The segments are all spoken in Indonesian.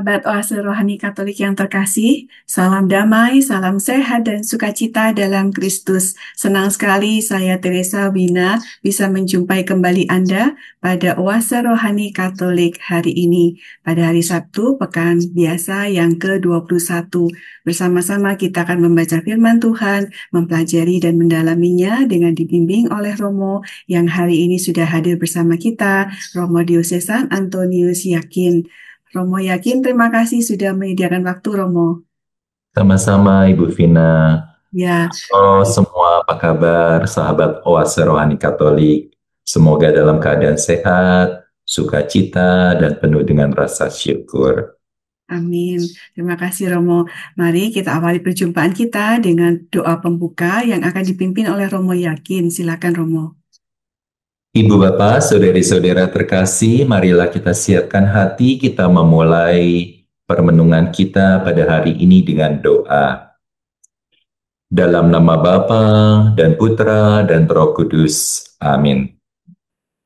Sahabat Oase Rohani Katolik yang terkasih, salam damai, salam sehat dan sukacita dalam Kristus. Senang sekali saya Teresa Wina bisa menjumpai kembali Anda pada Oase Rohani Katolik hari ini, pada hari Sabtu pekan biasa yang ke-21. Bersama-sama kita akan membaca firman Tuhan, mempelajari dan mendalaminya dengan dibimbing oleh Romo yang hari ini sudah hadir bersama kita, Romo Diosesan Antonius Yakin. Romo Yakin, terima kasih sudah menyediakan waktu, Romo. Sama-sama Ibu Vina. Ya, Oh, semua apa kabar sahabat Oase Rohani Katolik? Semoga dalam keadaan sehat, sukacita, dan penuh dengan rasa syukur. amin. Terima kasih, Romo. Mari kita awali perjumpaan kita dengan doa pembuka yang akan dipimpin oleh Romo Yakin. Silakan, Romo. Ibu Bapak, saudari-saudara terkasih, marilah kita siapkan hati kita memulai permenungan kita pada hari ini dengan doa. Dalam nama Bapa dan Putra dan Roh Kudus. Amin.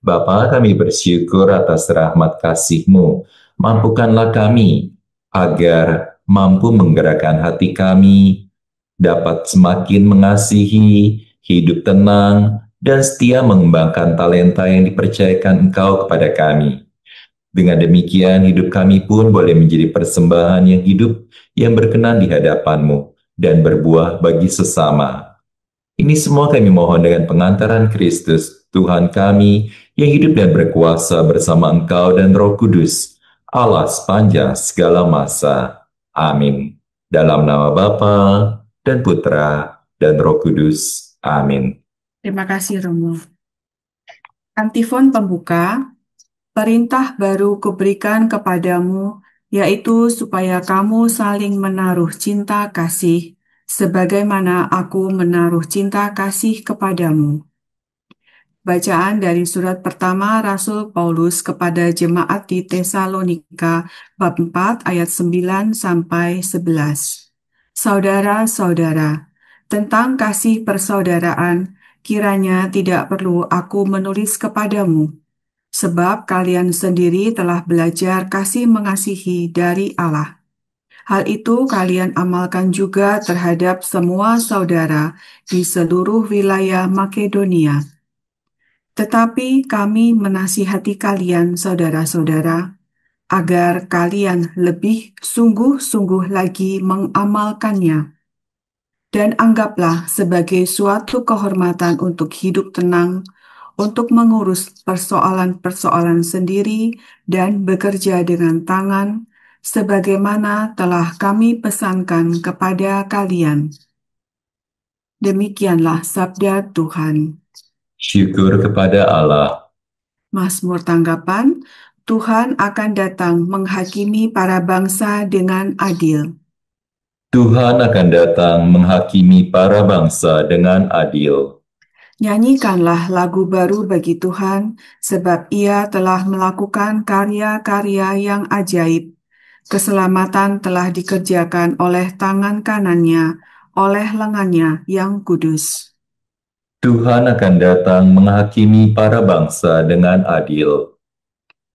Bapa, kami bersyukur atas rahmat kasih-Mu. Mampukanlah kami agar mampu menggerakkan hati kami, dapat semakin mengasihi, hidup tenang, dan setia mengembangkan talenta yang dipercayakan Engkau kepada kami. Dengan demikian, hidup kami pun boleh menjadi persembahan yang hidup, yang berkenan di hadapan-Mu, dan berbuah bagi sesama. Ini semua kami mohon dengan pengantaran Kristus, Tuhan kami, yang hidup dan berkuasa bersama Engkau dan Roh Kudus, Allah sepanjang segala masa. Amin. Dalam nama Bapa dan Putra dan Roh Kudus. Amin. Terima kasih, Romo. Antifon pembuka, perintah baru kuberikan kepadamu, yaitu supaya kamu saling menaruh cinta kasih, sebagaimana aku menaruh cinta kasih kepadamu. Bacaan dari surat pertama Rasul Paulus kepada jemaat di Tesalonika, bab 4 ayat 9 sampai 11. Saudara-saudara, tentang kasih persaudaraan, kiranya tidak perlu aku menulis kepadamu, sebab kalian sendiri telah belajar kasih mengasihi dari Allah. Hal itu kalian amalkan juga terhadap semua saudara di seluruh wilayah Makedonia. Tetapi kami menasihati kalian, saudara-saudara, agar kalian lebih sungguh-sungguh lagi mengamalkannya. Dan anggaplah sebagai suatu kehormatan untuk hidup tenang, untuk mengurus persoalan-persoalan sendiri dan bekerja dengan tangan, sebagaimana telah kami pesankan kepada kalian. Demikianlah sabda Tuhan. Syukur kepada Allah. Mazmur tanggapan, Tuhan akan datang menghakimi para bangsa dengan adil. Tuhan akan datang menghakimi para bangsa dengan adil. Nyanyikanlah lagu baru bagi Tuhan, sebab Ia telah melakukan karya-karya yang ajaib. Keselamatan telah dikerjakan oleh tangan kanannya, oleh lengannya yang kudus. Tuhan akan datang menghakimi para bangsa dengan adil.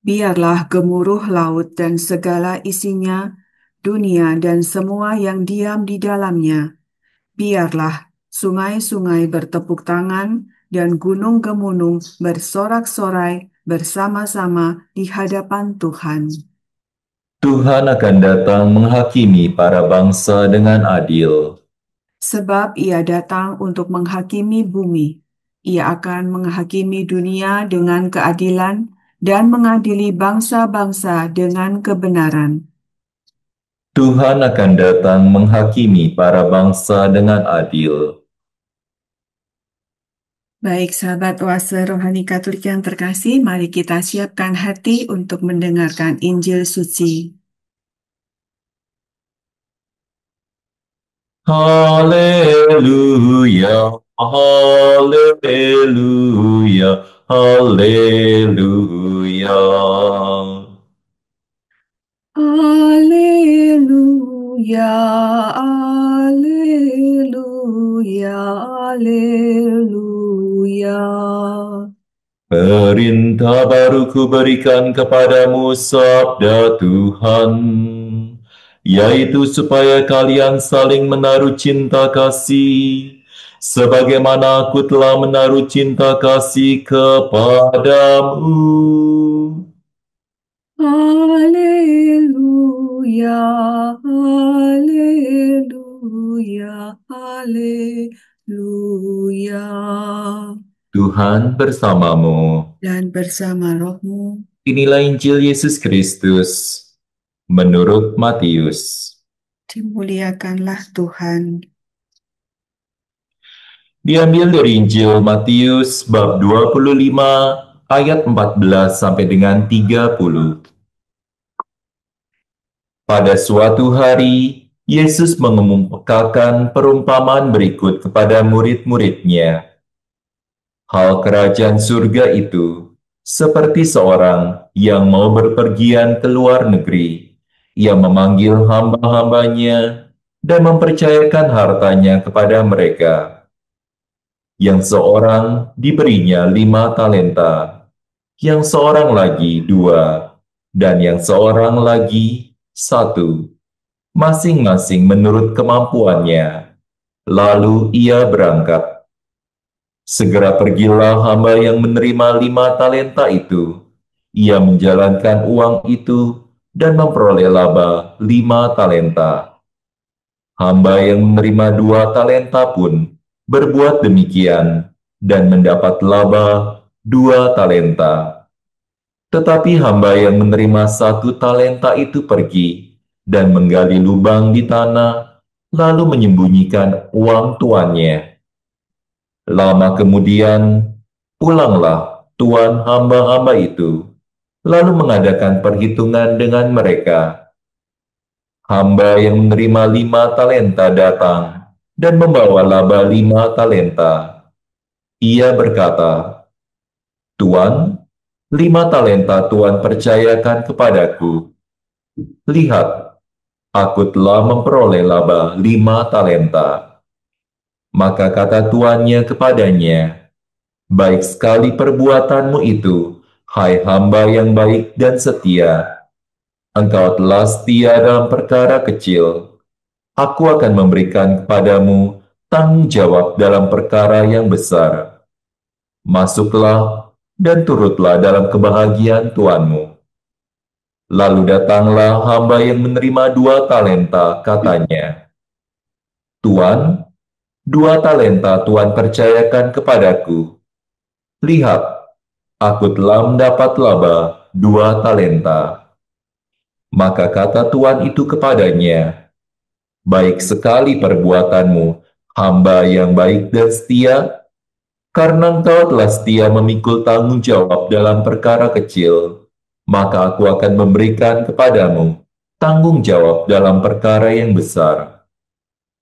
Biarlah gemuruh laut dan segala isinya, dunia dan semua yang diam di dalamnya. Biarlah sungai-sungai bertepuk tangan dan gunung-gemunung bersorak-sorai bersama-sama di hadapan Tuhan. Tuhan akan datang menghakimi para bangsa dengan adil. Sebab Ia datang untuk menghakimi bumi. Ia akan menghakimi dunia dengan keadilan dan mengadili bangsa-bangsa dengan kebenaran. Tuhan akan datang menghakimi para bangsa dengan adil. Baik, sahabat Oase Rohani Katolik yang terkasih, mari kita siapkan hati untuk mendengarkan Injil suci. Haleluya, haleluya, haleluya. Haleluya, haleluya, haleluya. Perintah baru kuberikan kepadamu, sabda Tuhan, yaitu supaya kalian saling menaruh cinta kasih, sebagaimana aku telah menaruh cinta kasih kepadamu. Haleluya, haleluya, haleluya. Tuhan bersamamu. Dan bersama rohmu, Inilah Injil Yesus Kristus menurut Matius. dimuliakanlah Tuhan. Diambil dari Injil Matius bab 25 ayat 14 sampai dengan 30. Pada suatu hari, Yesus mengemukakan perumpamaan berikut kepada murid-muridnya. Hal kerajaan surga itu seperti seorang yang mau berpergian ke luar negeri. Ia memanggil hamba-hambanya dan mempercayakan hartanya kepada mereka. Yang seorang diberinya 5 talenta, yang seorang lagi 2, dan yang seorang lagi 1, masing-masing menurut kemampuannya. Lalu ia berangkat. Segera pergilah hamba yang menerima 5 talenta itu. Ia menjalankan uang itu dan memperoleh laba 5 talenta. Hamba yang menerima 2 talenta pun berbuat demikian dan mendapat laba 2 talenta. Tetapi hamba yang menerima 1 talenta itu pergi dan menggali lubang di tanah, lalu menyembunyikan uang tuannya. Lama kemudian, pulanglah tuan hamba-hamba itu, lalu mengadakan perhitungan dengan mereka. Hamba yang menerima 5 talenta datang dan membawa laba 5 talenta. Ia berkata, "Tuan, 5 talenta Tuan percayakan kepadaku. Lihat, aku telah memperoleh laba 5 talenta." Maka kata tuannya kepadanya, "Baik sekali perbuatanmu itu, hai hamba yang baik dan setia. Engkau telah setia dalam perkara kecil. Aku akan memberikan kepadamu tanggung jawab dalam perkara yang besar. Masuklah dan turutlah dalam kebahagiaan tuanmu." Lalu datanglah hamba yang menerima 2 talenta, katanya, "Tuan, 2 talenta Tuan percayakan kepadaku. Lihat, aku telah mendapat laba 2 talenta." Maka kata tuan itu kepadanya, "Baik sekali perbuatanmu, hamba yang baik dan setia, karena engkau telah setia memikul tanggung jawab dalam perkara kecil, maka aku akan memberikan kepadamu tanggung jawab dalam perkara yang besar.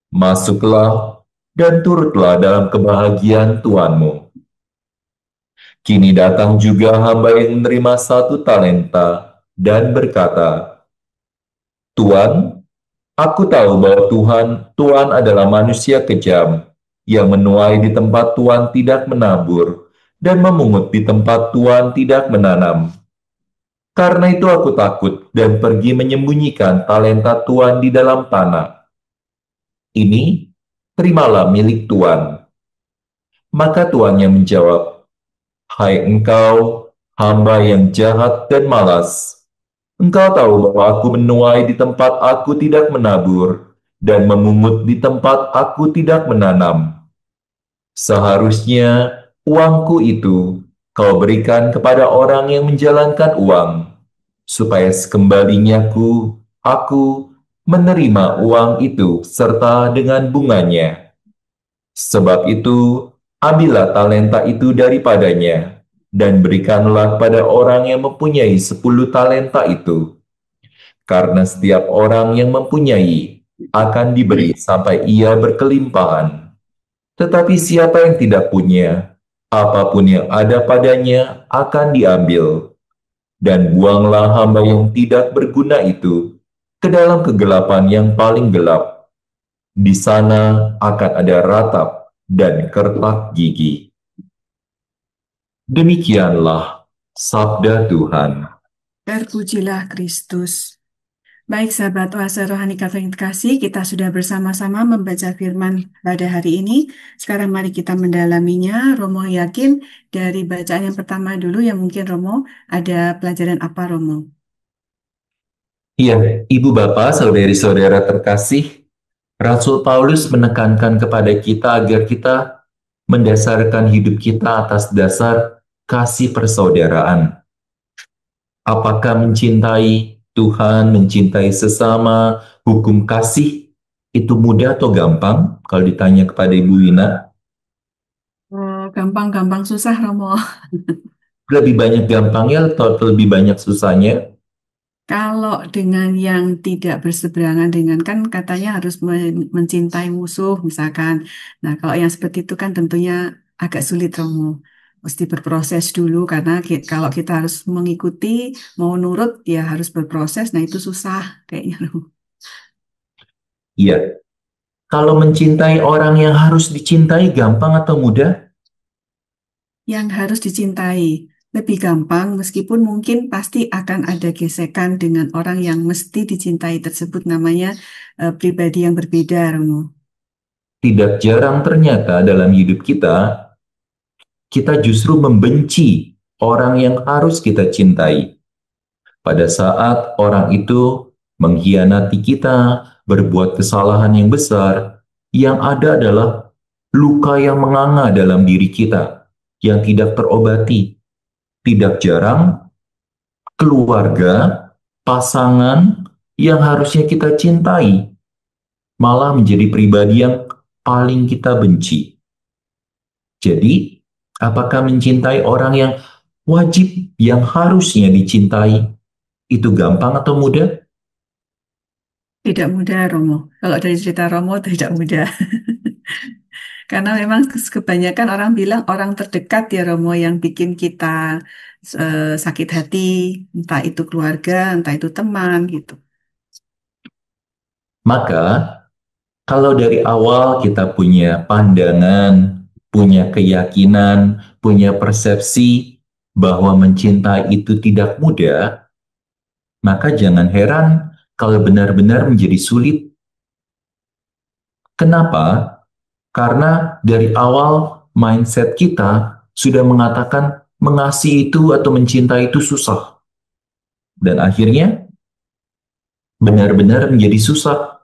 Masuklah dan turutlah dalam kebahagiaan tuanmu." Kini datang juga hamba yang menerima 1 talenta dan berkata, "Tuan, aku tahu bahwa Tuan adalah manusia kejam, yang menuai di tempat Tuan tidak menabur, dan memungut di tempat Tuan tidak menanam. Karena itu aku takut dan pergi menyembunyikan talenta Tuan di dalam tanah. Ini, terimalah milik Tuan." Maka tuannya menjawab, "Hai engkau, hamba yang jahat dan malas. Engkau tahu bahwa aku menuai di tempat aku tidak menabur, dan memungut di tempat aku tidak menanam. Seharusnya uangku itu kau berikan kepada orang yang menjalankan uang, supaya sekembalinya aku menerima uang itu serta dengan bunganya. Sebab itu, ambillah talenta itu daripadanya, dan berikanlah pada orang yang mempunyai 10 talenta itu. Karena setiap orang yang mempunyai akan diberi sampai ia berkelimpahan. Tetapi siapa yang tidak punya, apapun yang ada padanya akan diambil. Dan buanglah hamba yang tidak berguna itu ke dalam kegelapan yang paling gelap. Di sana akan ada ratap dan kertak gigi." Demikianlah sabda Tuhan. Terpujilah Kristus. Baik sahabat Oase Rohani Katolik Kasih, kita sudah bersama-sama membaca firman pada hari ini. Sekarang mari kita mendalaminya. Romo yakin dari bacaan yang pertama dulu yang mungkin Romo ada pelajaran apa Romo? Ya, Ibu Bapak, saudari-saudara terkasih, Rasul Paulus menekankan kepada kita agar kita mendasarkan hidup kita atas dasar kasih persaudaraan. Apakah mencintai Tuhan, mencintai sesama, hukum kasih, itu mudah atau gampang? Kalau ditanya kepada Ibu Wina, Gampang-gampang susah Romo. lebih banyak gampangnya atau lebih banyak susahnya? Kalau dengan yang tidak berseberangan dengan kan katanya harus mencintai musuh misalkan. Nah, kalau yang seperti itu kan tentunya agak sulit Romo. Mesti berproses dulu karena kalau kita harus mengikuti, mau nurut ya harus berproses. Nah, itu susah kayaknya Romo. Iya. Kalau mencintai orang yang harus dicintai gampang atau mudah? Yang harus dicintai lebih gampang meskipun mungkin pasti akan ada gesekan dengan orang yang mesti dicintai tersebut namanya pribadi yang berbeda Romo. Tidak jarang ternyata dalam hidup kita, kita justru membenci orang yang harus kita cintai. Pada saat orang itu mengkhianati kita, berbuat kesalahan yang besar, yang ada adalah luka yang menganga dalam diri kita, yang tidak terobati. Tidak jarang, keluarga, pasangan yang harusnya kita cintai, malah menjadi pribadi yang paling kita benci. Jadi, apakah mencintai orang yang wajib, yang harusnya dicintai, itu gampang atau mudah? Tidak mudah, Romo. Kalau dari cerita Romo, tidak mudah. Karena memang kebanyakan orang bilang orang terdekat ya, Romo, yang bikin kita sakit hati. Entah itu keluarga, entah itu teman, gitu. Maka, kalau dari awal kita punya pandangan, punya keyakinan, punya persepsi bahwa mencintai itu tidak mudah, maka jangan heran kalau benar-benar menjadi sulit. Kenapa? Karena dari awal mindset kita sudah mengatakan mengasihi itu atau mencintai itu susah. Dan akhirnya benar-benar menjadi susah.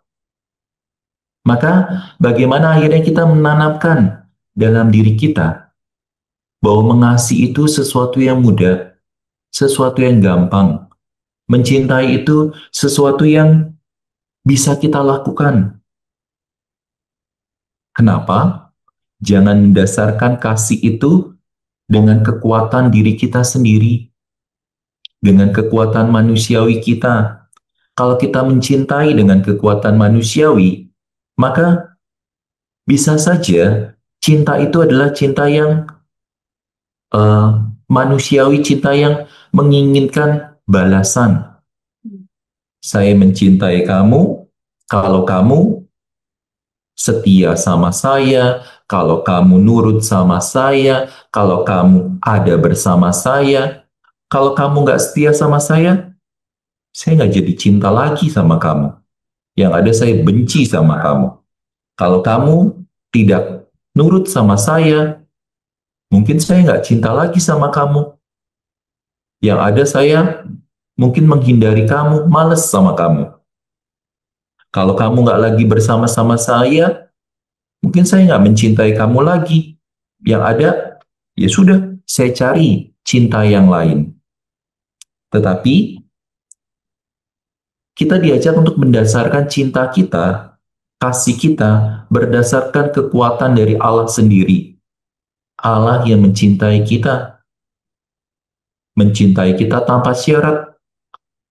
Maka bagaimana akhirnya kita menanamkan dalam diri kita bahwa mengasihi itu sesuatu yang mudah, sesuatu yang gampang. Mencintai itu sesuatu yang bisa kita lakukan. Kenapa? Jangan mendasarkan kasih itu dengan kekuatan diri kita sendiri, dengan kekuatan manusiawi kita. Kalau kita mencintai dengan kekuatan manusiawi, maka bisa saja cinta itu adalah cinta yang uh, manusiawi, cinta yang menginginkan balasan. Saya mencintai kamu kalau kamu setia sama saya, kalau kamu nurut sama saya, kalau kamu ada bersama saya, kalau kamu nggak setia sama saya nggak jadi cinta lagi sama kamu. Yang ada saya benci sama kamu. Kalau kamu tidak nurut sama saya, mungkin saya nggak cinta lagi sama kamu. Yang ada saya mungkin menghindari kamu, males sama kamu. Kalau kamu nggak lagi bersama-sama saya, mungkin saya nggak mencintai kamu lagi. Yang ada, ya sudah, saya cari cinta yang lain. Tetapi, kita diajak untuk mendasarkan cinta kita, kasih kita, berdasarkan kekuatan dari Allah sendiri. Allah yang mencintai kita tanpa syarat.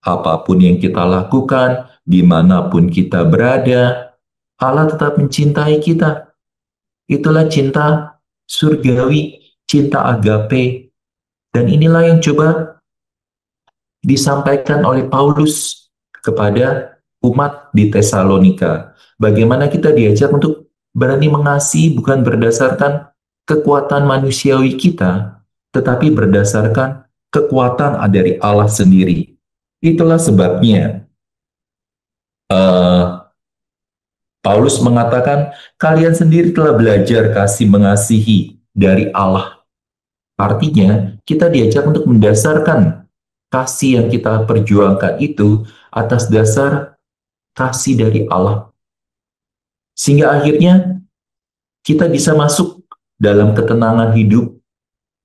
Apapun yang kita lakukan, dimanapun kita berada, Allah tetap mencintai kita. Itulah cinta surgawi, cinta agape. Dan inilah yang coba disampaikan oleh Paulus kepada umat di Tesalonika. Bagaimana kita diajak untuk berani mengasihi bukan berdasarkan kekuatan manusiawi kita, tetapi berdasarkan kekuatan dari Allah sendiri. Itulah sebabnya eh, Paulus mengatakan, kalian sendiri telah belajar kasih mengasihi dari Allah. Artinya, kita diajak untuk mendasarkan kasih yang kita perjuangkan itu atas dasar kasih dari Allah. Sehingga akhirnya kita bisa masuk dalam ketenangan hidup.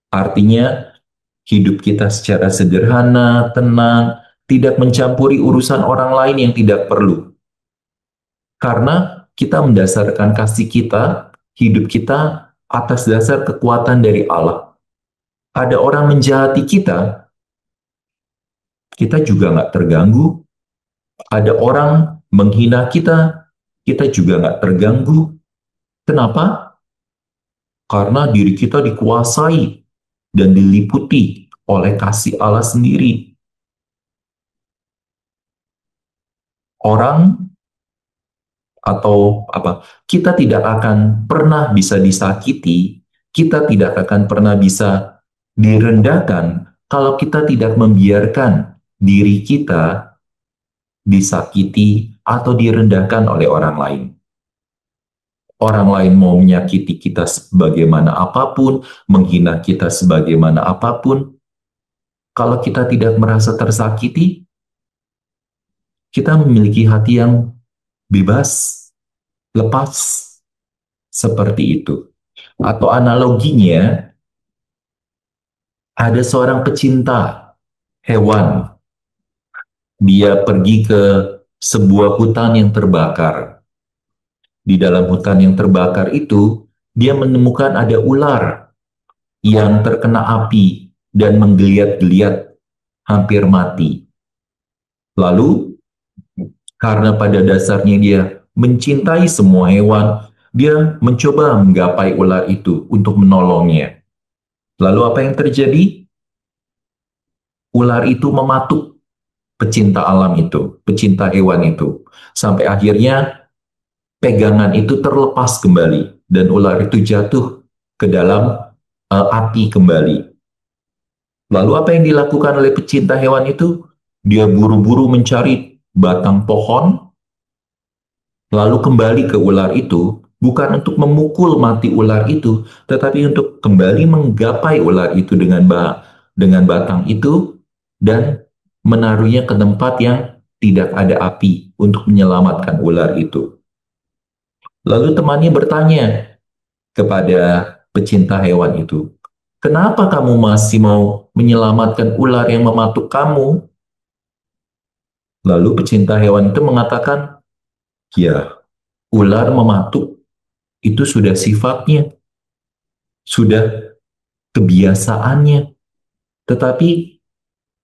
Artinya, hidup kita secara sederhana, tenang, tidak mencampuri urusan orang lain yang tidak perlu. Karena kita mendasarkan kasih kita, hidup kita atas dasar kekuatan dari Allah. Ada orang menjahati kita, kita juga nggak terganggu. Ada orang menghina kita juga nggak terganggu. Kenapa? Karena diri kita dikuasai dan diliputi oleh kasih Allah sendiri. Orang atau apa? Kita tidak akan pernah bisa disakiti, kita tidak akan pernah bisa direndahkan kalau kita tidak membiarkan diri kita disakiti atau direndahkan oleh orang lain. Orang lain mau menyakiti kita sebagaimana apapun, menghina kita sebagaimana apapun, kalau kita tidak merasa tersakiti, kita memiliki hati yang bebas, lepas, seperti itu. Atau analoginya, ada seorang pecinta hewan. Dia pergi ke sebuah hutan yang terbakar. Di dalam hutan yang terbakar itu, dia menemukan ada ular yang terkena api dan menggeliat-geliat, hampir mati. Lalu, karena pada dasarnya dia mencintai semua hewan, dia mencoba menggapai ular itu untuk menolongnya. Lalu apa yang terjadi? Ular itu mematuk pecinta alam itu, pecinta hewan itu. Sampai akhirnya pegangan itu terlepas kembali dan ular itu jatuh ke dalam api kembali. Lalu apa yang dilakukan oleh pecinta hewan itu? Dia buru-buru mencari batang pohon, lalu kembali ke ular itu, bukan untuk memukul mati ular itu, tetapi untuk kembali menggapai ular itu dengan batang itu dan menaruhnya ke tempat yang tidak ada api untuk menyelamatkan ular itu. Lalu temannya bertanya kepada pecinta hewan itu, kenapa kamu masih mau menyelamatkan ular yang mematuk kamu? Lalu pecinta hewan itu mengatakan, ya, ular mematuk itu sudah sifatnya, sudah kebiasaannya. Tetapi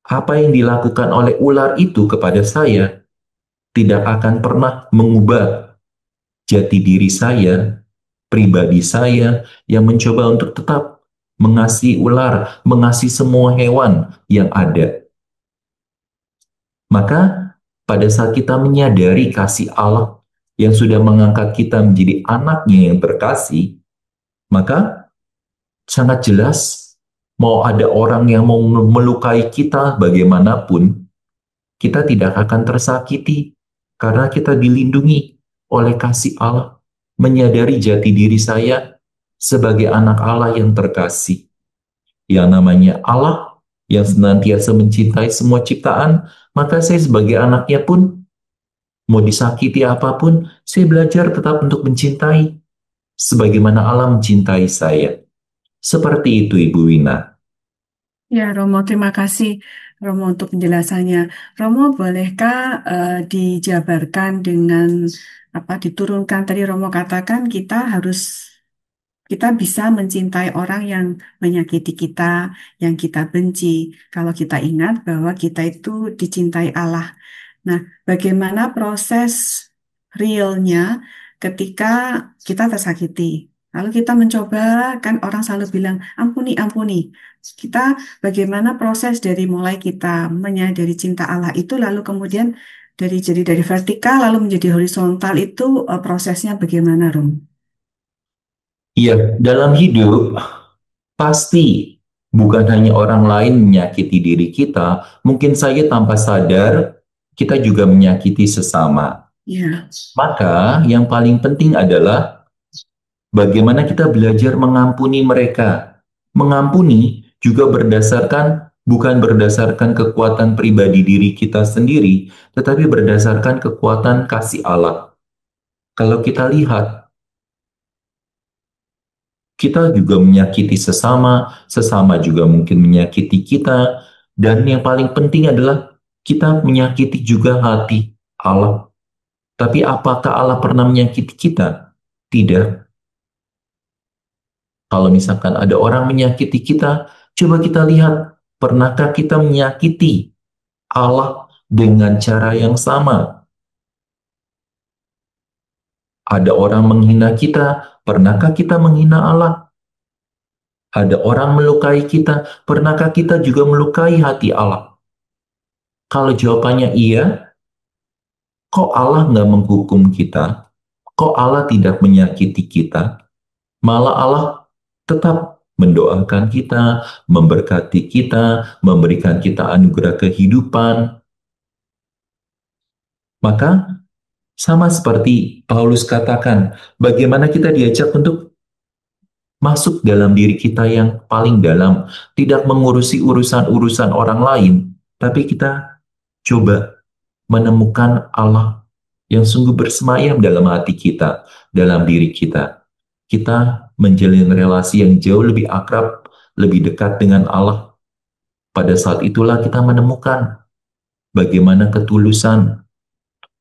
apa yang dilakukan oleh ular itu kepada saya tidak akan pernah mengubah jati diri saya, pribadi saya yang mencoba untuk tetap mengasihi ular, mengasihi semua hewan yang ada. Maka pada saat kita menyadari kasih Allah yang sudah mengangkat kita menjadi anaknya yang terkasih, maka sangat jelas mau ada orang yang mau melukai kita bagaimanapun, kita tidak akan tersakiti karena kita dilindungi oleh kasih Allah, menyadari jati diri saya sebagai anak Allah yang terkasih. Yang namanya Allah yang senantiasa mencintai semua ciptaan, maka saya sebagai anaknya pun, mau disakiti apapun, saya belajar tetap untuk mencintai sebagaimana Allah mencintai saya. Seperti itu, Ibu Wina. Ya, Romo, terima kasih Romo untuk penjelasannya. Romo, bolehkah dijabarkan dengan apa diturunkan tadi Romo katakan kita bisa mencintai orang yang menyakiti kita, yang kita benci. Kalau kita ingat bahwa kita itu dicintai Allah. Nah, bagaimana proses realnya ketika kita tersakiti? Lalu kita mencoba, kan orang selalu bilang, ampuni, ampuni. Kita bagaimana proses dari mulai kita menyadari cinta Allah itu, lalu kemudian jadi dari vertikal lalu menjadi horizontal itu prosesnya bagaimana, Rum? Iya, dalam hidup pasti Bukan hanya orang lain menyakiti diri kita, mungkin saja tanpa sadar kita juga menyakiti sesama. Ya, Maka yang paling penting adalah bagaimana kita belajar mengampuni mereka. Mengampuni juga bukan berdasarkan kekuatan pribadi diri kita sendiri, tetapi berdasarkan kekuatan kasih Allah. Kalau kita lihat, kita juga menyakiti sesama, sesama juga mungkin menyakiti kita, dan yang paling penting adalah kita menyakiti juga hati Allah. Tapi apakah Allah pernah menyakiti kita? Tidak. Kalau misalkan ada orang menyakiti kita, coba kita lihat, pernahkah kita menyakiti Allah dengan cara yang sama? Ada orang menghina kita, pernahkah kita menghina Allah? Ada orang melukai kita, pernahkah kita juga melukai hati Allah? Kalau jawabannya iya, kok Allah nggak menghukum kita? Kok Allah tidak menyakiti kita? Malah Allah tetap mendoakan kita, memberkati kita, memberikan kita anugerah kehidupan. Maka sama seperti Paulus katakan, bagaimana kita diajak untuk masuk dalam diri kita yang paling dalam, tidak mengurusi urusan-urusan orang lain, tapi kita coba menemukan Allah yang sungguh bersemayam dalam hati kita, dalam diri kita. Kita menjalin relasi yang jauh lebih akrab, lebih dekat dengan Allah. Pada saat itulah kita menemukan bagaimana ketulusan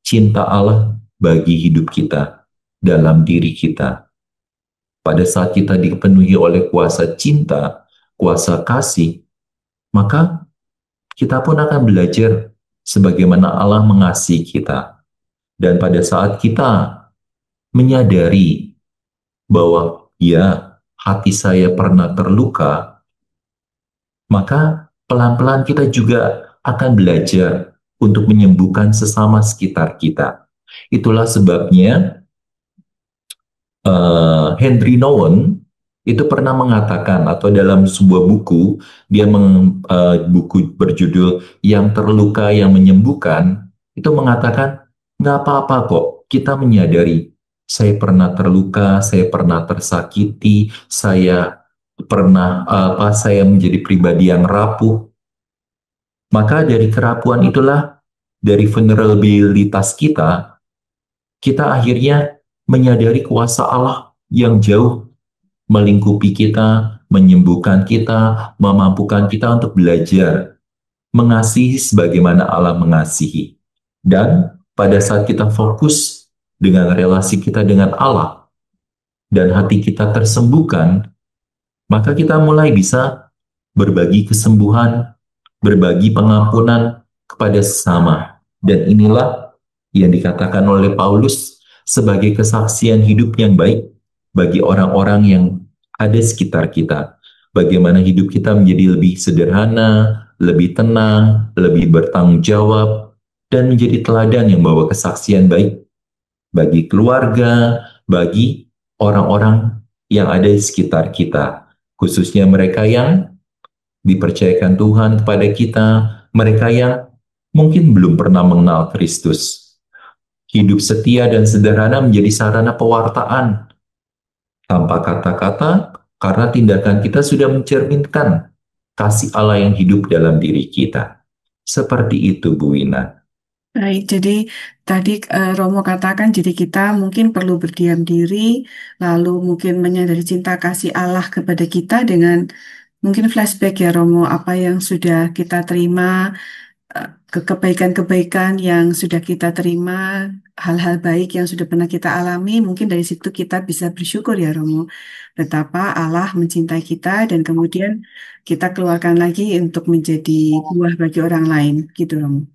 cinta Allah bagi hidup kita, dalam diri kita. Pada saat kita dipenuhi oleh kuasa cinta, kuasa kasih, maka kita pun akan belajar sebagaimana Allah mengasihi kita. Dan pada saat kita menyadari bahwa ya, hati saya pernah terluka, maka pelan-pelan kita juga akan belajar untuk menyembuhkan sesama sekitar kita. Itulah sebabnya Henry Nouwen itu pernah mengatakan, atau dalam sebuah buku, buku berjudul Yang Terluka Yang Menyembuhkan, itu mengatakan, nggak apa-apa kok, kita menyadari, saya pernah terluka, saya pernah tersakiti, saya menjadi pribadi yang rapuh. Maka dari kerapuhan itulah, dari vulnerabilitas kita, kita akhirnya menyadari kuasa Allah yang jauh melingkupi kita, menyembuhkan kita, memampukan kita untuk belajar mengasihi sebagaimana Allah mengasihi. Dan pada saat kita fokus dengan relasi kita dengan Allah dan hati kita tersembuhkan, maka kita mulai bisa berbagi kesembuhan, berbagi pengampunan kepada sesama. Dan inilah yang dikatakan oleh Paulus sebagai kesaksian hidup yang baik bagi orang-orang yang ada sekitar kita. Bagaimana hidup kita menjadi lebih sederhana, lebih tenang, lebih bertanggung jawab, dan menjadi teladan yang membawa kesaksian baik bagi keluarga, bagi orang-orang yang ada di sekitar kita. Khususnya mereka yang dipercayakan Tuhan kepada kita, mereka yang mungkin belum pernah mengenal Kristus. Hidup setia dan sederhana menjadi sarana pewartaan tanpa kata-kata, karena tindakan kita sudah mencerminkan kasih Allah yang hidup dalam diri kita. Seperti itu, Bu Wina. baik. Jadi tadi Romo katakan, jadi kita mungkin perlu berdiam diri, lalu mungkin menyadari cinta kasih Allah kepada kita dengan mungkin flashback ya Romo, apa yang sudah kita terima, kebaikan-kebaikan yang sudah kita terima, hal-hal baik yang sudah pernah kita alami, mungkin dari situ kita bisa bersyukur ya Romo, betapa Allah mencintai kita dan kemudian kita keluarkan lagi untuk menjadi buah bagi orang lain, gitu Romo.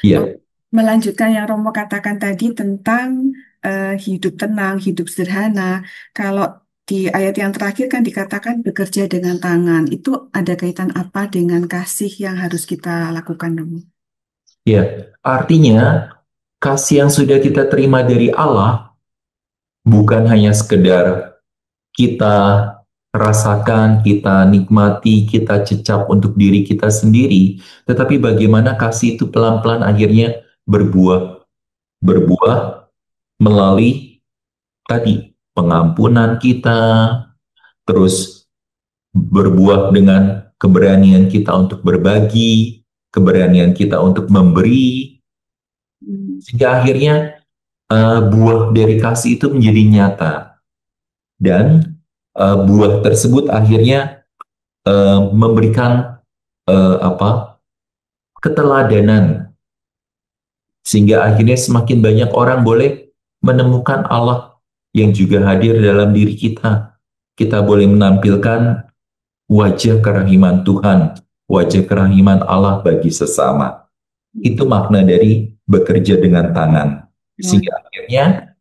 Iya, Melanjutkan yang Romo katakan tadi tentang hidup tenang, hidup sederhana. Kalau di ayat yang terakhir kan dikatakan bekerja dengan tangan. Itu ada kaitan apa dengan kasih yang harus kita lakukan, Romo? iya. Artinya, kasih yang sudah kita terima dari Allah bukan hanya sekedar kita rasakan, kita nikmati, kita cecap untuk diri kita sendiri, tetapi bagaimana kasih itu pelan-pelan akhirnya berbuah, berbuah melalui tadi pengampunan kita, terus berbuah dengan keberanian kita untuk berbagi, keberanian kita untuk memberi, Hmm. sehingga akhirnya buah dari kasih itu menjadi nyata dan buah tersebut akhirnya memberikan apa keteladanan sehingga akhirnya semakin banyak orang boleh menemukan Allah yang juga hadir dalam diri kita. Kita boleh menampilkan wajah kerahiman Tuhan, wajah kerahiman Allah bagi sesama. Itu makna dari bekerja dengan tangan. Oh, Sehingga akhirnya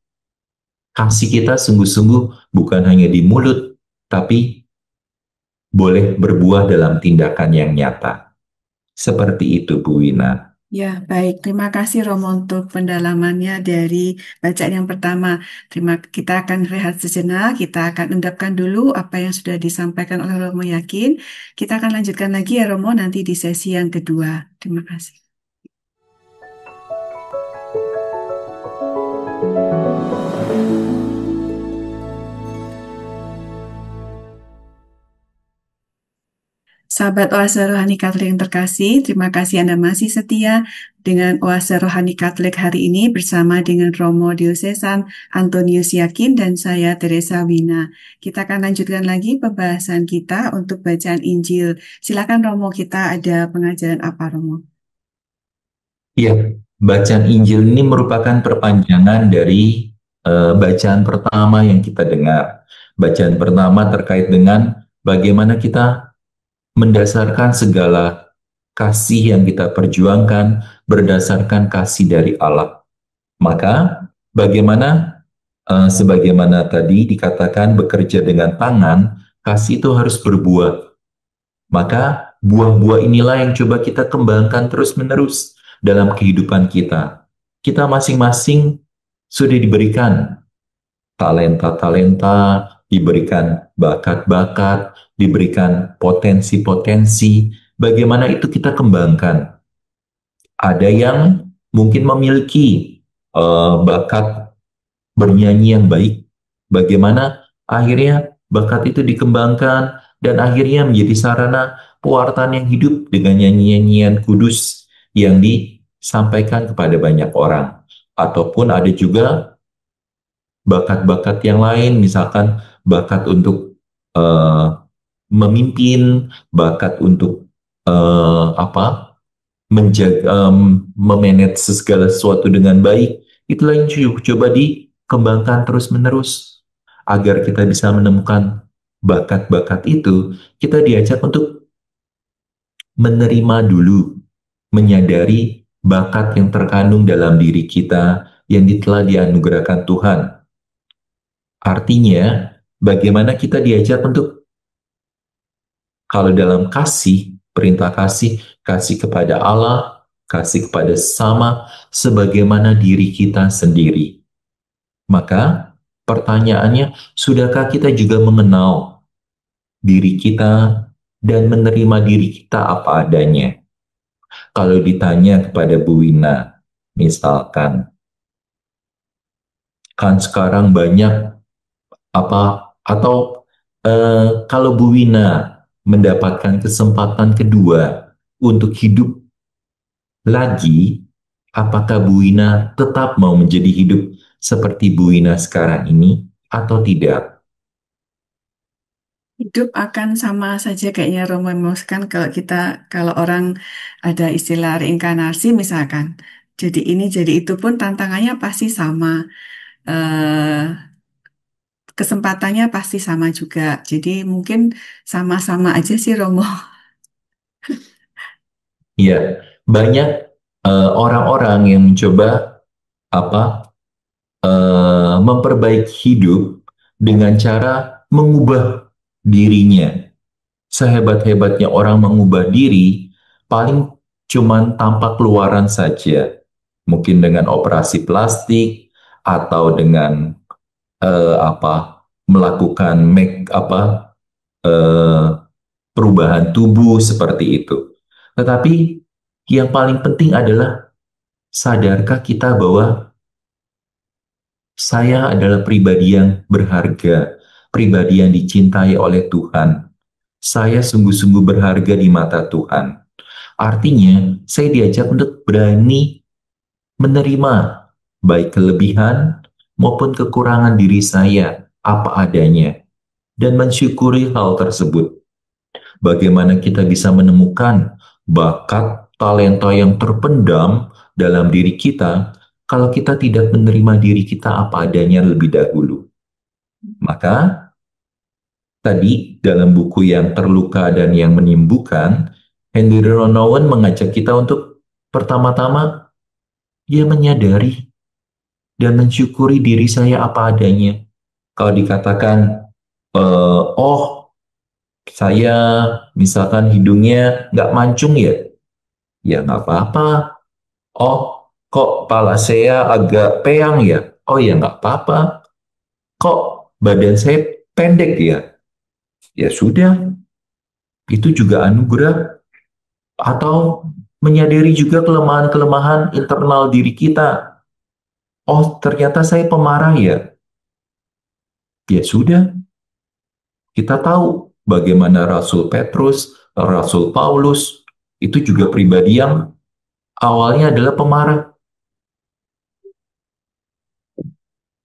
kasih kita sungguh-sungguh bukan hanya di mulut, tapi boleh berbuah dalam tindakan yang nyata. Seperti itu, Bu Wina. ya, baik. Terima kasih Romo untuk pendalamannya dari bacaan yang pertama. Kita akan rehat sejenak, kita akan endapkan dulu apa yang sudah disampaikan oleh Romo Yakin. Kita akan lanjutkan lagi ya Romo nanti di sesi yang kedua. Terima kasih. Sahabat Oase Rohani Katolik yang terkasih, terima kasih Anda masih setia dengan Oase Rohani Katolik hari ini bersama dengan Romo Diocesan Antonius Yakin dan saya Teresa Wina. Kita akan lanjutkan lagi pembahasan kita untuk bacaan Injil. Silakan Romo, kita ada pengajaran apa Romo? Ya, bacaan Injil ini merupakan perpanjangan dari bacaan pertama yang kita dengar. Bacaan pertama terkait dengan bagaimana kita mendasarkan segala kasih yang kita perjuangkan berdasarkan kasih dari Allah. Maka, bagaimana sebagaimana tadi dikatakan bekerja dengan tangan, kasih itu harus berbuah. Maka buah-buah inilah yang coba kita kembangkan terus-menerus dalam kehidupan kita. Kita masing-masing sudah diberikan talenta-talenta, diberikan bakat-bakat, diberikan potensi-potensi. Bagaimana itu kita kembangkan? Ada yang mungkin memiliki bakat bernyanyi yang baik. Bagaimana akhirnya bakat itu dikembangkan dan akhirnya menjadi sarana pewartaan yang hidup dengan nyanyian-nyanyian kudus yang disampaikan kepada banyak orang. Ataupun ada juga bakat-bakat yang lain, misalkan bakat untuk eh, memimpin, bakat untuk apa menjaga, memanage segala sesuatu dengan baik. Itulah yang coba dikembangkan terus-menerus agar kita bisa menemukan bakat-bakat itu. Kita diajak untuk menerima dulu, menyadari bakat yang terkandung dalam diri kita yang telah dianugerahkan Tuhan. Artinya, bagaimana kita diajak untuk kalau dalam kasih, perintah kasih, kasih kepada Allah, kasih kepada sesama, sebagaimana diri kita sendiri. Maka pertanyaannya, sudahkah kita juga mengenal diri kita dan menerima diri kita apa adanya? Kalau ditanya kepada Bu Wina, misalkan, kan sekarang banyak apa atau kalau Bu Wina mendapatkan kesempatan kedua untuk hidup lagi, apakah Bu Wina tetap mau menjadi hidup seperti Bu Wina sekarang ini atau tidak? Hidup akan sama saja kayaknya Romo memutuskan kalau orang ada istilah reinkarnasi misalkan. Jadi ini jadi itu pun tantangannya pasti sama. Eh, Kesempatannya pasti sama juga. Jadi mungkin sama-sama aja sih Romo. Ya, banyak orang-orang yang mencoba apa memperbaiki hidup dengan cara mengubah dirinya. Sehebat-hebatnya orang mengubah diri, paling cuman tampak luaran saja. Mungkin dengan operasi plastik atau dengan apa melakukan make apa eh, perubahan tubuh seperti itu. Tetapi yang paling penting adalah sadarkah kita bahwa saya adalah pribadi yang berharga, pribadi yang dicintai oleh Tuhan. Saya sungguh-sungguh berharga di mata Tuhan. Artinya, saya diajak untuk berani menerima baik kelebihan maupun kekurangan diri saya apa adanya dan mensyukuri hal tersebut. Bagaimana kita bisa menemukan bakat, talenta yang terpendam dalam diri kita kalau kita tidak menerima diri kita apa adanya lebih dahulu. Maka tadi dalam buku yang terluka dan yang menyembuhkan, Henry Ronowen mengajak kita untuk pertama-tama dia menyadari dan mensyukuri diri saya apa adanya. Kalau dikatakan, oh saya misalkan hidungnya nggak mancung ya, ya nggak apa-apa. Oh, kok kepala saya agak peyang ya? Oh ya nggak apa-apa. Kok badan saya pendek ya? Ya sudah, itu juga anugerah. Atau menyadari juga kelemahan-kelemahan internal diri kita. Oh, ternyata saya pemarah ya. Ya sudah, kita tahu bagaimana Rasul Petrus, Rasul Paulus, itu juga pribadi yang awalnya adalah pemarah.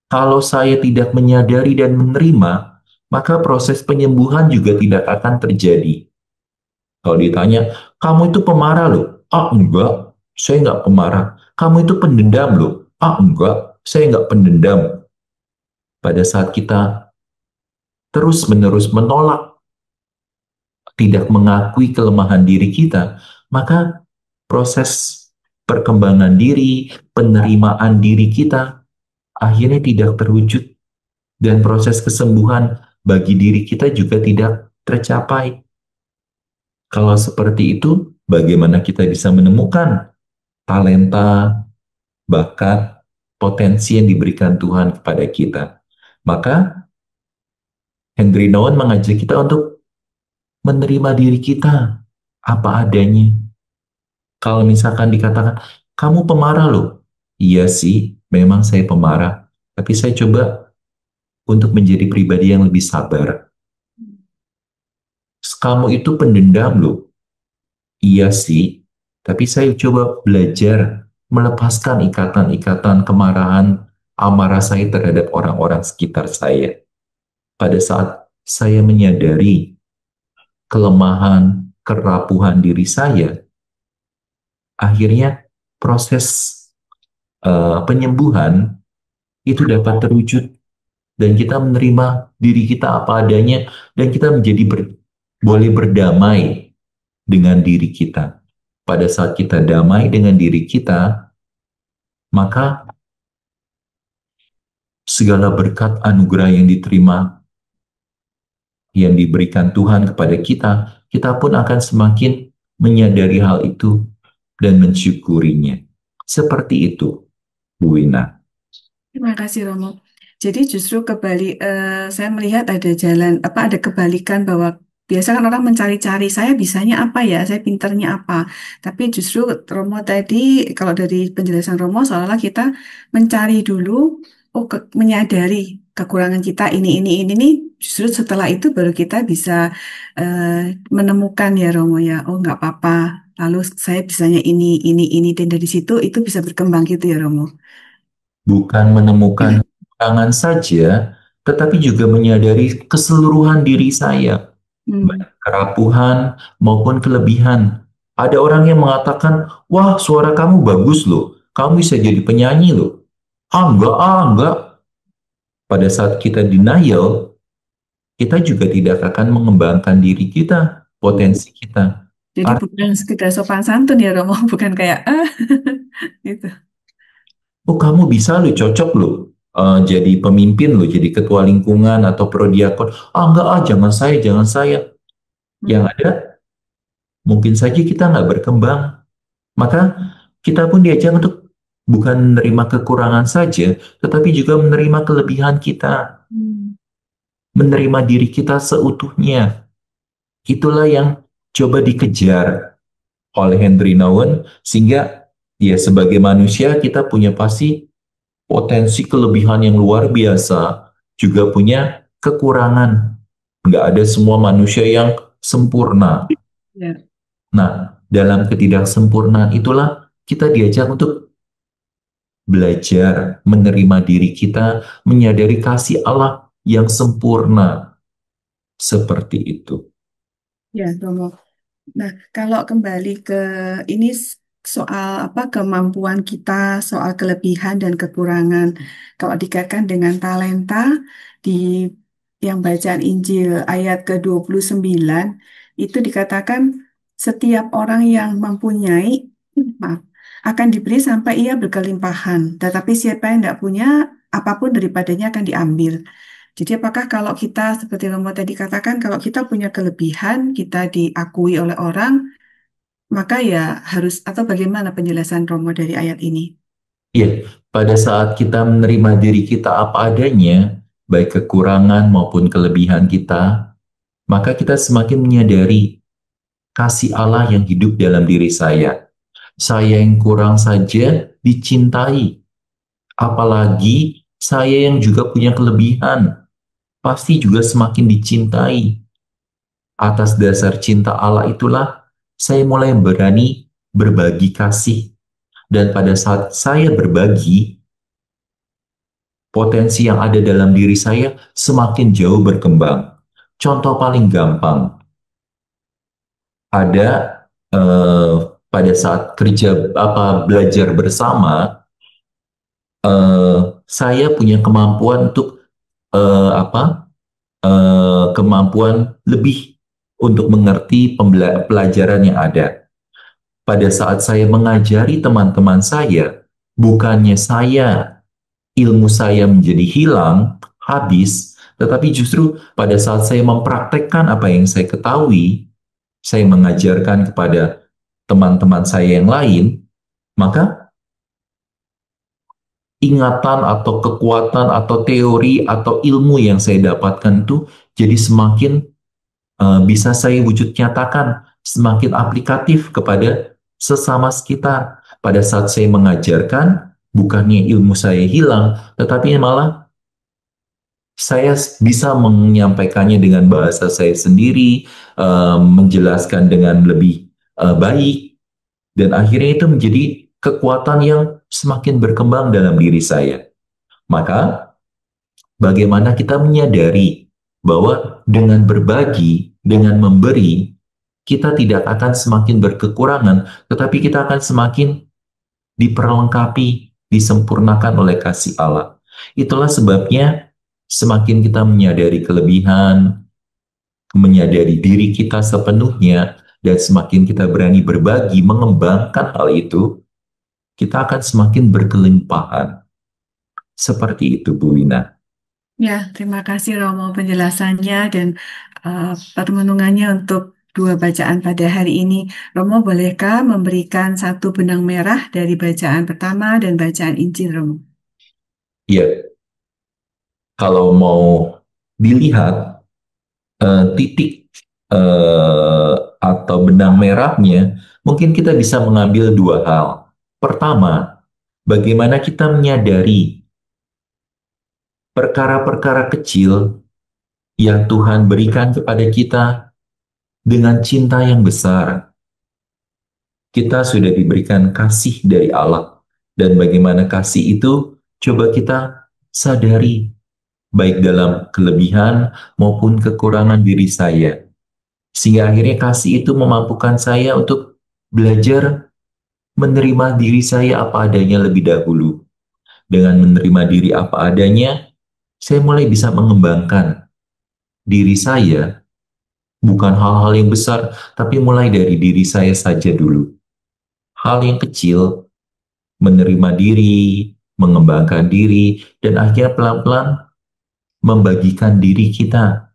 Kalau saya tidak menyadari dan menerima, maka proses penyembuhan juga tidak akan terjadi. Kalau ditanya, kamu itu pemarah loh? Ah enggak, saya enggak pemarah. Kamu itu pendendam loh? Ah enggak, saya enggak pendendam. Pada saat kita terus-menerus menolak, tidak mengakui kelemahan diri kita, maka proses perkembangan diri, penerimaan diri kita akhirnya tidak terwujud dan proses kesembuhan bagi diri kita juga tidak tercapai. Kalau seperti itu, bagaimana kita bisa menemukan talenta, bakat, potensi yang diberikan Tuhan kepada kita? Maka Henry Nouwen mengajak kita untuk menerima diri kita apa adanya. Kalau misalkan dikatakan, kamu pemarah loh. Iya sih, memang saya pemarah. Tapi saya coba untuk menjadi pribadi yang lebih sabar. Kamu itu pendendam loh. Iya sih, tapi saya coba belajar melepaskan ikatan-ikatan kemarahan, amarah saya terhadap orang-orang sekitar saya. Pada saat saya menyadari kelemahan, kerapuhan diri saya, akhirnya proses penyembuhan itu dapat terwujud dan kita menerima diri kita apa adanya dan kita menjadi boleh berdamai dengan diri kita. Pada saat kita damai dengan diri kita, maka segala berkat anugerah yang diterima, yang diberikan Tuhan kepada kita, kita pun akan semakin menyadari hal itu dan mensyukurinya. Seperti itu, Bu Wina. Terima kasih Romo. Jadi justru saya melihat ada jalan ada kebalikan bahwa biasa kan orang mencari-cari saya bisanya apa ya, saya pinternya apa. Tapi justru Romo tadi kalau dari penjelasan Romo seolah-olah kita mencari dulu, menyadari kekurangan kita ini nih. Justru setelah itu baru kita bisa eh, menemukan ya Romo ya. Oh nggak apa-apa. Lalu saya bisanya ini dan dari situ itu bisa berkembang gitu ya Romo. Bukan menemukan kekurangan saja, tetapi juga menyadari keseluruhan diri saya, Hmm. baik kerapuhan maupun kelebihan. Ada orang yang mengatakan, wah suara kamu bagus loh, kamu bisa jadi penyanyi loh. Ah enggak. Pada saat kita denial, kita juga tidak akan mengembangkan diri kita, potensi kita. Jadi bukan sekedar sopan santun ya Romo, bukan kayak gitu. Oh kamu bisa lo, cocok lo, jadi pemimpin lo, jadi ketua lingkungan atau prodiakon. Ah enggak jangan saya, jangan saya. Yang Hmm. ada mungkin saja kita nggak berkembang. Maka kita pun diajak untuk bukan menerima kekurangan saja, tetapi juga menerima kelebihan kita, Hmm. menerima diri kita seutuhnya. Itulah yang coba dikejar oleh Henry Nouwen, sehingga ya sebagai manusia kita punya pasti potensi kelebihan yang luar biasa, juga punya kekurangan. Nggak ada semua manusia yang sempurna. Ya. Nah, dalam ketidaksempurnaan itulah kita diajak untuk belajar menerima diri kita, menyadari kasih Allah yang sempurna. Seperti itu. Ya, Romo. Nah, kalau kembali ke ini soal apa kemampuan kita, soal kelebihan dan kekurangan. Kalau dikaitkan dengan talenta di yang bacaan Injil ayat ke-29 itu dikatakan setiap orang yang mempunyai maaf, akan diberi sampai ia berkelimpahan. Tetapi siapa yang tidak punya, apapun daripadanya akan diambil. Jadi apakah kalau kita, seperti Romo tadi katakan, kalau kita punya kelebihan, kita diakui oleh orang, maka ya harus, atau bagaimana penjelasan Romo dari ayat ini? Ya, pada saat kita menerima diri kita apa adanya, baik kekurangan maupun kelebihan kita, maka kita semakin menyadari kasih Allah yang hidup dalam diri saya. Saya yang kurang saja dicintai, apalagi saya yang juga punya kelebihan, pasti juga semakin dicintai. Atas dasar cinta Allah itulah saya mulai berani berbagi kasih. Dan pada saat saya berbagi, potensi yang ada dalam diri saya semakin jauh berkembang. Contoh paling gampang, ada eh, pada saat kerja apa belajar bersama, saya punya kemampuan untuk apa kemampuan lebih untuk mengerti pelajaran yang ada. Pada saat saya mengajari teman-teman saya, bukannya ilmu saya menjadi hilang, habis, tetapi justru pada saat saya mempraktekkan apa yang saya ketahui, saya mengajarkan kepada teman-teman saya yang lain, maka ingatan atau kekuatan atau teori atau ilmu yang saya dapatkan itu jadi semakin bisa saya wujud nyatakan, semakin aplikatif kepada sesama sekitar. Pada saat saya mengajarkan, bukannya ilmu saya hilang, tetapi malah saya bisa menyampaikannya dengan bahasa saya sendiri, menjelaskan dengan lebih baik, dan akhirnya itu menjadi kekuatan yang semakin berkembang dalam diri saya. Maka, bagaimana kita menyadari bahwa dengan berbagi, dengan memberi, kita tidak akan semakin berkekurangan, tetapi kita akan semakin diperlengkapi, disempurnakan oleh kasih Allah. Itulah sebabnya semakin kita menyadari kelebihan, menyadari diri kita sepenuhnya, dan semakin kita berani berbagi, mengembangkan hal itu, kita akan semakin berkelimpahan. Seperti itu, Bu Wina. Ya, terima kasih Romo penjelasannya dan permenungannya untuk dua bacaan pada hari ini. Romo, bolehkah memberikan satu benang merah dari bacaan pertama dan bacaan Injil, Romo? Ya, kalau mau dilihat titik atau benang merahnya, mungkin kita bisa mengambil dua hal. Pertama, bagaimana kita menyadari perkara-perkara kecil yang Tuhan berikan kepada kita dengan cinta yang besar. Kita sudah diberikan kasih dari Allah, dan bagaimana kasih itu coba kita sadari, baik dalam kelebihan maupun kekurangan diri saya. Sehingga akhirnya kasih itu memampukan saya untuk belajar menerima diri saya apa adanya lebih dahulu. Dengan menerima diri apa adanya, saya mulai bisa mengembangkan diri saya, bukan hal-hal yang besar, tapi mulai dari diri saya saja dulu. Hal yang kecil, menerima diri, mengembangkan diri, dan akhirnya pelan-pelan membagikan diri kita.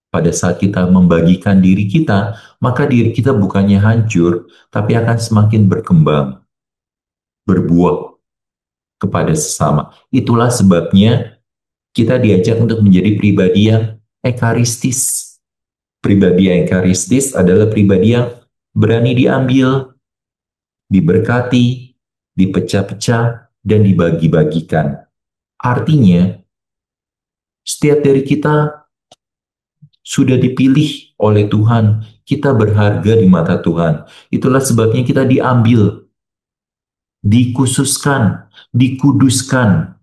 Pada saat kita membagikan diri kita, maka diri kita bukannya hancur, tapi akan semakin berkembang, berbuah kepada sesama. Itulah sebabnya kita diajak untuk menjadi pribadi yang ekaristis, Pribadi yang karistis adalah pribadi yang berani diambil, diberkati, dipecah-pecah, dan dibagi-bagikan. Artinya, setiap dari kita sudah dipilih oleh Tuhan. Kita berharga di mata Tuhan. Itulah sebabnya kita diambil, dikhususkan, dikuduskan.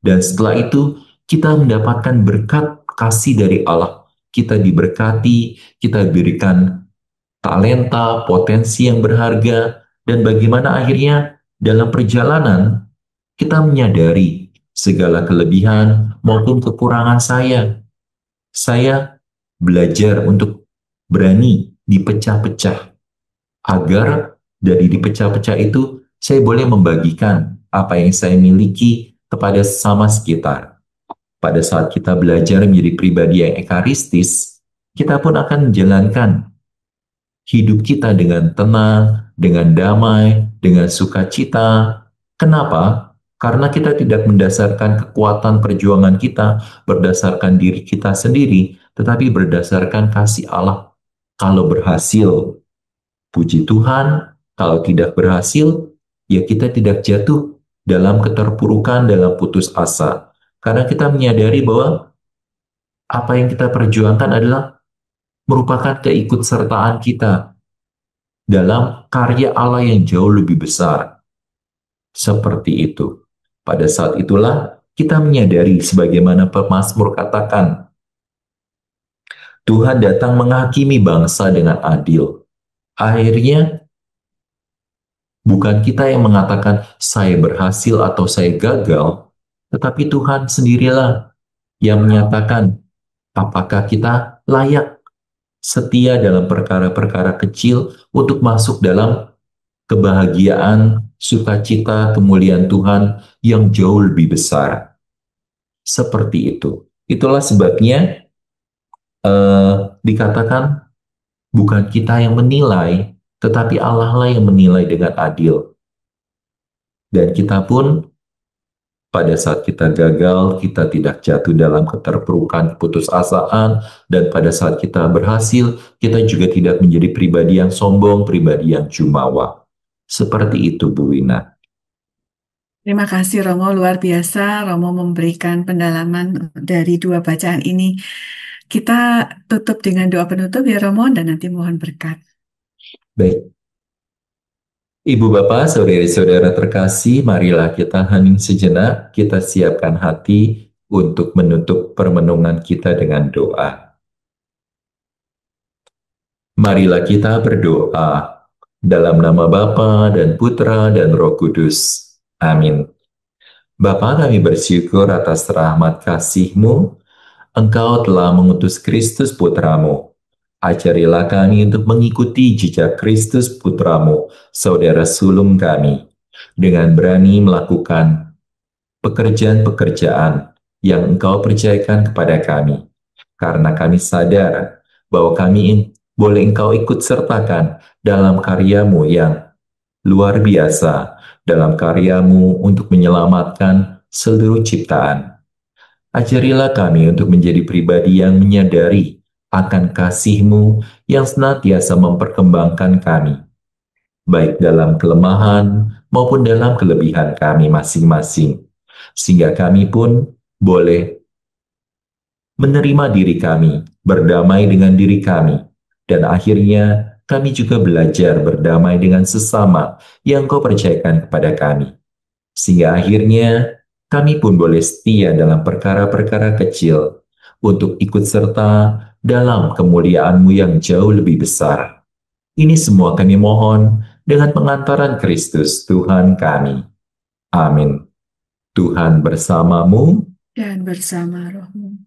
Dan setelah itu, kita mendapatkan berkat kasih dari Allah. Kita diberkati, kita diberikan talenta, potensi yang berharga, dan bagaimana akhirnya dalam perjalanan kita menyadari segala kelebihan maupun kekurangan saya. Saya belajar untuk berani dipecah-pecah, agar dari dipecah-pecah itu saya boleh membagikan apa yang saya miliki kepada sesama sekitar. Pada saat kita belajar menjadi pribadi yang ekaristis, kita pun akan menjalankan hidup kita dengan tenang, dengan damai, dengan sukacita. Kenapa? Karena kita tidak mendasarkan kekuatan perjuangan kita berdasarkan diri kita sendiri, tetapi berdasarkan kasih Allah. Kalau berhasil, puji Tuhan. Kalau tidak berhasil, ya kita tidak jatuh dalam keterpurukan, dalam putus asa. Karena kita menyadari bahwa apa yang kita perjuangkan adalah merupakan keikutsertaan kita dalam karya Allah yang jauh lebih besar. Seperti itu. Pada saat itulah kita menyadari sebagaimana pemazmur katakan, Tuhan datang menghakimi bangsa dengan adil. Akhirnya bukan kita yang mengatakan saya berhasil atau saya gagal, tetapi Tuhan sendirilah yang menyatakan apakah kita layak setia dalam perkara-perkara kecil untuk masuk dalam kebahagiaan, sukacita, kemuliaan Tuhan yang jauh lebih besar. Seperti itu. Itulah sebabnya dikatakan bukan kita yang menilai, tetapi Allah lah yang menilai dengan adil. Dan kita pun pada saat kita gagal, kita tidak jatuh dalam keterpurukan, keputusasaan, dan pada saat kita berhasil, kita juga tidak menjadi pribadi yang sombong, pribadi yang jumawa. Seperti itu, Bu Wina. Terima kasih Romo, luar biasa Romo memberikan pendalaman dari dua bacaan ini. Kita tutup dengan doa penutup ya Romo, dan nanti mohon berkat. Baik. Ibu Bapak, saudari-saudara terkasih, marilah kita hening sejenak, kita siapkan hati untuk menutup permenungan kita dengan doa. Marilah kita berdoa dalam nama Bapa dan Putra dan Roh Kudus. Amin. Bapa, kami bersyukur atas rahmat kasih-Mu. Engkau telah mengutus Kristus Putramu. Ajarilah kami untuk mengikuti jejak Kristus Putramu, saudara sulung kami, dengan berani melakukan pekerjaan-pekerjaan yang Engkau percayakan kepada kami. Karena kami sadar bahwa kami boleh Engkau ikut sertakan dalam karya-Mu yang luar biasa, dalam karya-Mu untuk menyelamatkan seluruh ciptaan. Ajarilah kami untuk menjadi pribadi yang menyadari akan kasih-Mu yang senantiasa memperkembangkan kami, baik dalam kelemahan maupun dalam kelebihan kami masing-masing, sehingga kami pun boleh menerima diri kami, berdamai dengan diri kami, dan akhirnya kami juga belajar berdamai dengan sesama yang Kau percayakan kepada kami. Sehingga akhirnya kami pun boleh setia dalam perkara-perkara kecil untuk ikut serta dalam kemuliaan-Mu yang jauh lebih besar. Ini semua kami mohon dengan pengantaran Kristus Tuhan kami. Amin. Tuhan bersamamu, Dan bersama rohmu.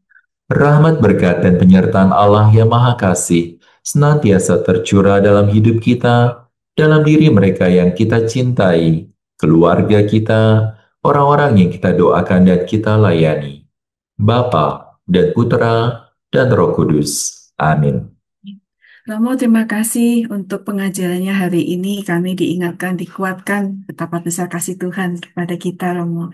rahmat berkat dan penyertaan Allah yang Maha Kasih senantiasa tercurah dalam hidup kita, dalam diri mereka yang kita cintai, keluarga kita, orang-orang yang kita doakan dan kita layani. Bapa dan Putra dan Roh Kudus. Amin. Romo, terima kasih untuk pengajarannya hari ini. Kami diingatkan, dikuatkan betapa besar kasih Tuhan kepada kita, Romo.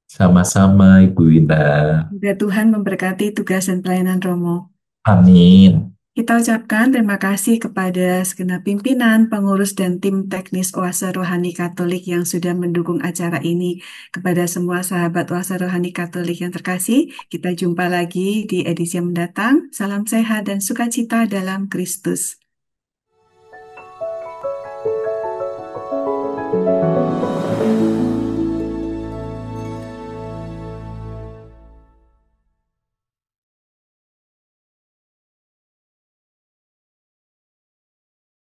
Sama-sama Ibu Wina. Semoga Tuhan memberkati tugas dan pelayanan Romo. Amin. Kita ucapkan terima kasih kepada segenap pimpinan, pengurus, dan tim teknis Oase Rohani Katolik yang sudah mendukung acara ini. Kepada semua sahabat Oase Rohani Katolik yang terkasih, kita jumpa lagi di edisi yang mendatang. Salam sehat dan sukacita dalam Kristus.